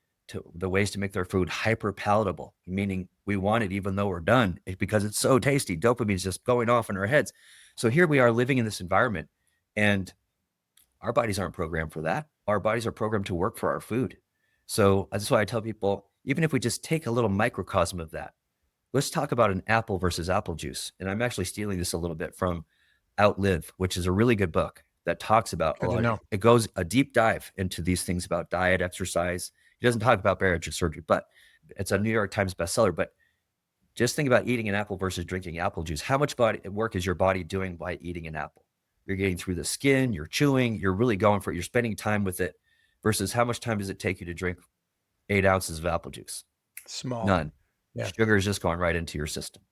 the ways to make their food hyper palatable, meaning we want it even though we're done because it's so tasty. Dopamine is just going off in our heads. So here we are living in this environment, and our bodies aren't programmed for that. Our bodies are programmed to work for our food. So that's why I tell people, even if we just take a little microcosm of that, let's talk about an apple versus apple juice. And I'm actually stealing this a little bit from Outlive, which is a really good book that talks about it goes a deep dive into these things about diet, exercise, He doesn't talk about bariatric surgery, but it's a New York Times bestseller. But just think about eating an apple versus drinking apple juice. How much body work is your body doing by eating an apple? You're getting through the skin, you're chewing, you're really going for it, you're spending time with it, versus how much time does it take you to drink 8 ounces of apple juice? Small. None. Yeah. Sugar is just going right into your system.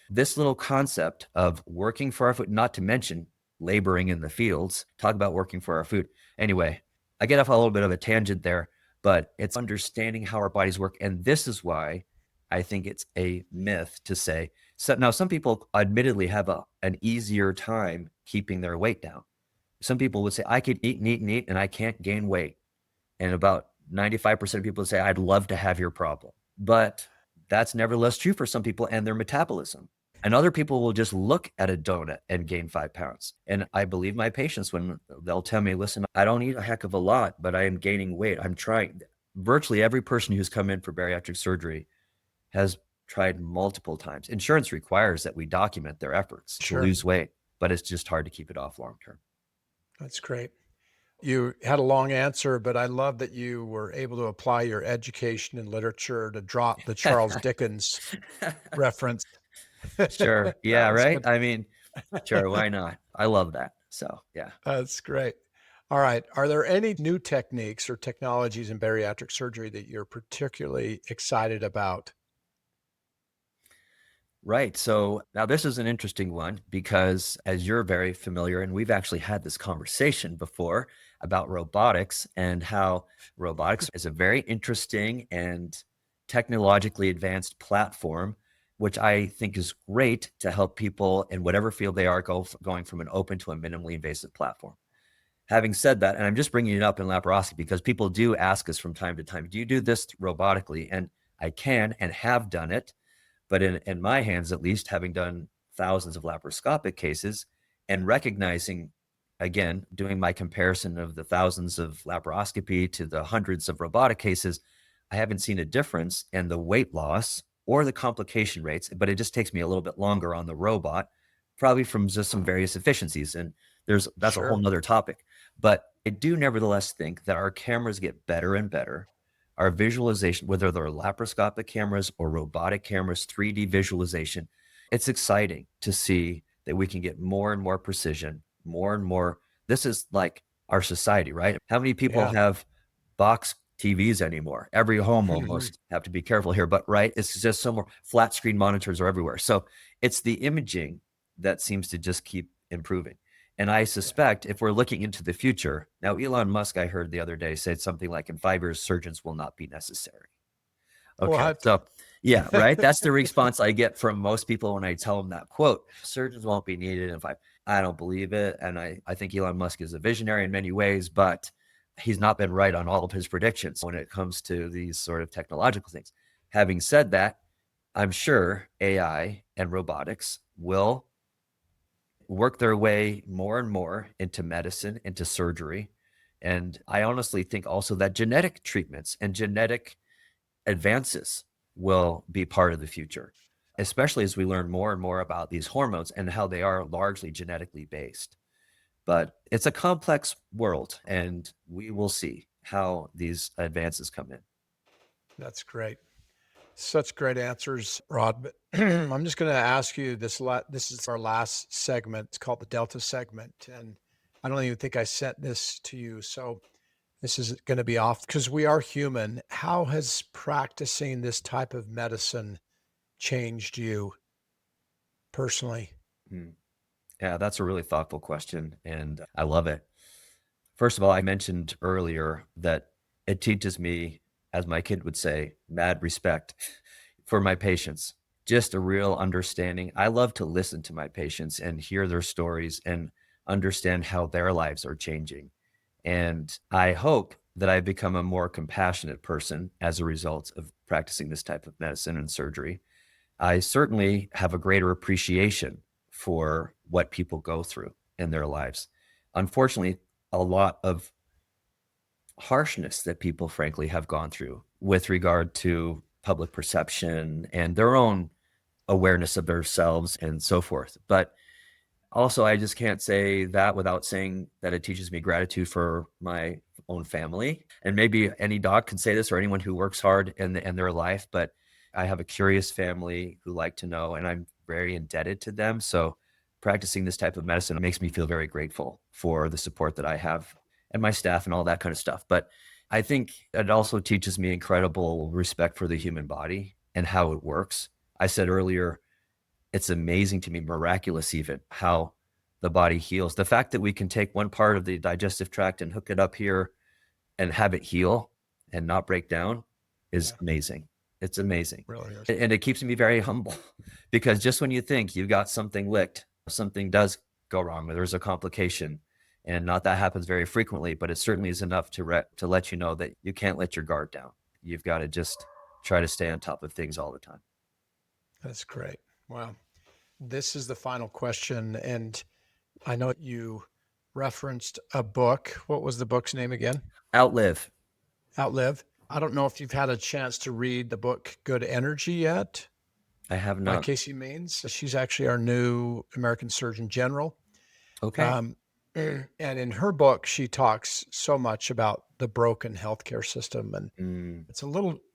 This little concept of working for our food, not to mention laboring in the fields, talk about working for our food. Anyway, I get off a little bit of a tangent there, but it's understanding how our bodies work. And this is why I think it's a myth to say, so now some people admittedly have an easier time keeping their weight down. Some people would say, I could eat and eat and eat and I can't gain weight. And about 95% of people would say, I'd love to have your problem. But that's nevertheless true for some people and their metabolism. And other people will just look at a donut and gain 5 pounds. And I believe my patients when they'll tell me, listen, I don't eat a heck of a lot, but I am gaining weight. I'm trying. Virtually every person who's come in for bariatric surgery has tried multiple times. Insurance requires that we document their efforts to lose weight, but it's just hard to keep it off long term. That's great. You had a long answer, but I love that you were able to apply your education and literature to drop the Charles Dickens reference. Sure. Yeah, right? Good. I mean, sure, why not? I love that. So, yeah. That's great. All right. Are there any new techniques or technologies in bariatric surgery that you're particularly excited about? Right. So now this is an interesting one because as you're very familiar, and we've actually had this conversation before about robotics and how robotics is a very interesting and technologically advanced platform, which I think is great to help people in whatever field they are going from an open to a minimally invasive platform. Having said that, and I'm just bringing it up in laparoscopy because people do ask us from time to time, do you do this robotically? And I can and have done it. But in my hands, at least, having done thousands of laparoscopic cases and recognizing, again, doing my comparison of the thousands of laparoscopy to the hundreds of robotic cases, I haven't seen a difference in the weight loss or the complication rates, but it just takes me a little bit longer on the robot, probably from just some various efficiencies. And that's a whole nother topic. But I do nevertheless think that our cameras get better and better. Our visualization, whether they're laparoscopic cameras or robotic cameras, 3D visualization, it's exciting to see that we can get more and more precision, more and more. This is like our society, right? How many people have box TVs anymore? Every home almost, have to be careful here, but right, it's just some more flat screen monitors are everywhere. So it's the imaging that seems to just keep improving. And I suspect if we're looking into the future, now Elon Musk, I heard the other day, said something like in 5 years, surgeons will not be necessary. Okay. What? So yeah, right. That's the response I get from most people when I tell them that quote, surgeons won't be needed in 5. I don't believe it. And I think Elon Musk is a visionary in many ways, but he's not been right on all of his predictions when it comes to these sort of technological things. Having said that, I'm sure AI and robotics will work their way more and more into medicine, into surgery. And I honestly think also that genetic treatments and genetic advances will be part of the future, especially as we learn more and more about these hormones and how they are largely genetically based. But it's a complex world, and we will see how these advances come in. That's great. Such great answers, Rod. But I'm just going to ask you this. This is our last segment. It's called the Delta segment. And I don't even think I sent this to you. So this is going to be off because we are human. How has practicing this type of medicine changed you personally? Yeah, that's a really thoughtful question, and I love it. First of all, I mentioned earlier that it teaches me, as my kid would say, mad respect for my patients, just a real understanding. I love to listen to my patients and hear their stories and understand how their lives are changing. And I hope that I become a more compassionate person as a result of practicing this type of medicine and surgery. I certainly have a greater appreciation for what people go through in their lives. Unfortunately, a lot of harshness that people frankly have gone through with regard to public perception and their own awareness of themselves and so forth. But also, I just can't say that without saying that it teaches me gratitude for my own family. And maybe any doc can say this, or anyone who works hard in their life, but I have a curious family who like to know, and I'm very indebted to them. So practicing this type of medicine makes me feel very grateful for the support that I have and my staff and all that kind of stuff. But I think it also teaches me incredible respect for the human body and how it works. I said earlier, it's amazing to me, miraculous even, how the body heals. The fact that we can take one part of the digestive tract and hook it up here and have it heal and not break down is Yeah, amazing. It's amazing. really is. And it keeps me very humble because just when you think you've got something licked, something does go wrong, or there's a complication. And not that happens very frequently, but it certainly is enough to let you know that you can't let your guard down. You've got to just try to stay on top of things all the time. That's great. Wow. This is the final question. And I know you referenced a book. What was the book's name again? Outlive. Outlive. I don't know if you've had a chance to read the book Good Energy yet I have by not. Casey Means. She's actually our new American Surgeon General. Okay. And in her book, she talks so much about the broken healthcare system. And Mm, it's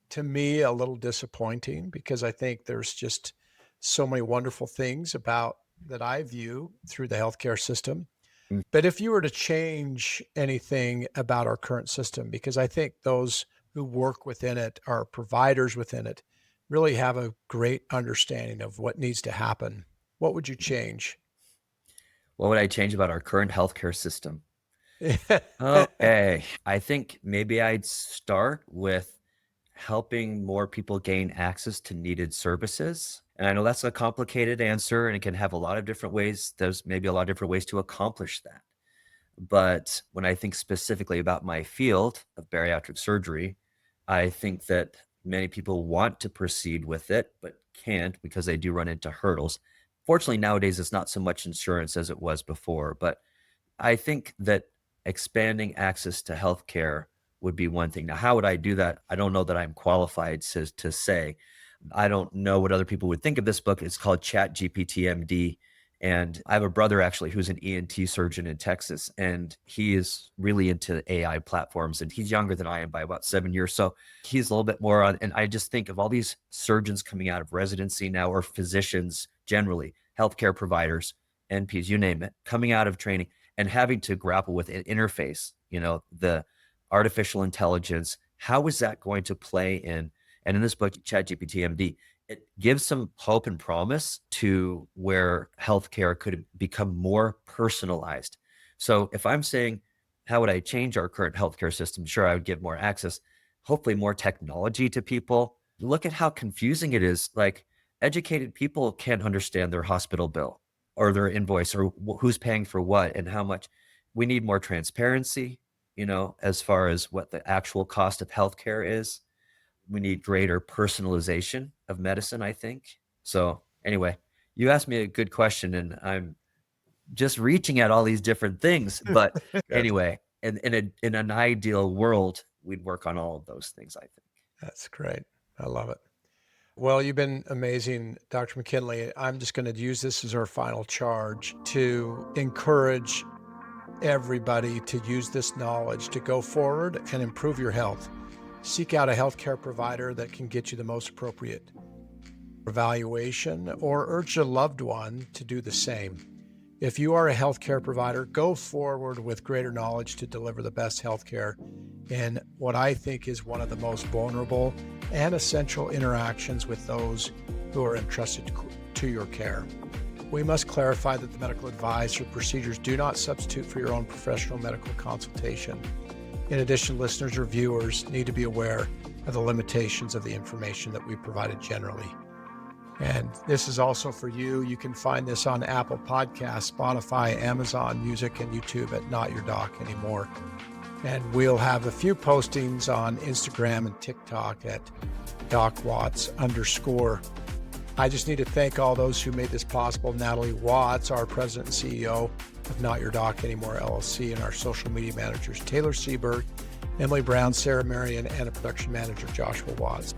to me, a little disappointing because I think there's just so many wonderful things about that I view through the healthcare system. mm. But if you were to change anything about our current system, because I think those who work within it, our providers within it, really have a great understanding of what needs to happen, what would you change? What would I change about our current healthcare system? Okay. I think maybe I'd start with helping more people gain access to needed services. And I know that's a complicated answer and it can have a lot of different ways. There's maybe a lot of different ways to accomplish that. But when I think specifically about my field of bariatric surgery, I think that many people want to proceed with it, but can't because they do run into hurdles. Fortunately, nowadays, it's not so much insurance as it was before, but I think that expanding access to healthcare would be one thing. Now, how would I do that? I don't know that I'm qualified to say. I don't know what other people would think of this book. It's called Chat GPT MD. And I have a brother actually who's an ENT surgeon in Texas, and he is really into AI platforms. And he's younger than I am by about 7 years. So he's a little bit more on. And I just think of all these surgeons coming out of residency now, or physicians generally, healthcare providers, NPs, you name it, coming out of training and having to grapple with an interface, the artificial intelligence. How is that going to play in? And in this book, ChatGPT MD, it gives some hope and promise to where healthcare could become more personalized. So if I'm saying, how would I change our current healthcare system? Sure, I would give more access, hopefully more technology to people. Look at how confusing it is. Like, educated people can't understand their hospital bill or their invoice or who's paying for what and how much. We need more transparency, as far as what the actual cost of healthcare is. We need greater personalization of medicine, I think. So anyway, you asked me a good question and I'm just reaching at all these different things. But Good. anyway, in an ideal world, we'd work on all of those things, I think. That's great. I love it. Well, you've been amazing, Dr. McKinley. I'm just going to use this as our final charge to encourage everybody to use this knowledge to go forward and improve your health. Seek out a healthcare provider that can get you the most appropriate evaluation, or urge a loved one to do the same. If you are a healthcare provider, go forward with greater knowledge to deliver the best healthcare in what I think is one of the most vulnerable and essential interactions with those who are entrusted to your care. We must clarify that the medical advice or procedures do not substitute for your own professional medical consultation. In addition, listeners or viewers need to be aware of the limitations of the information that we provided generally. And this is also for you. You can find this on Apple Podcasts, Spotify, Amazon Music, and YouTube at Not Your Doc Anymore. And we'll have a few postings on Instagram and TikTok at DocWatts_. I just need to thank all those who made this possible. Natalie Watts, our president and CEO of Not Your Doc Anymore LLC, and our social media managers, Taylor Seberg, Emily Brown, Sarah Marion, and a production manager, Joshua Watts.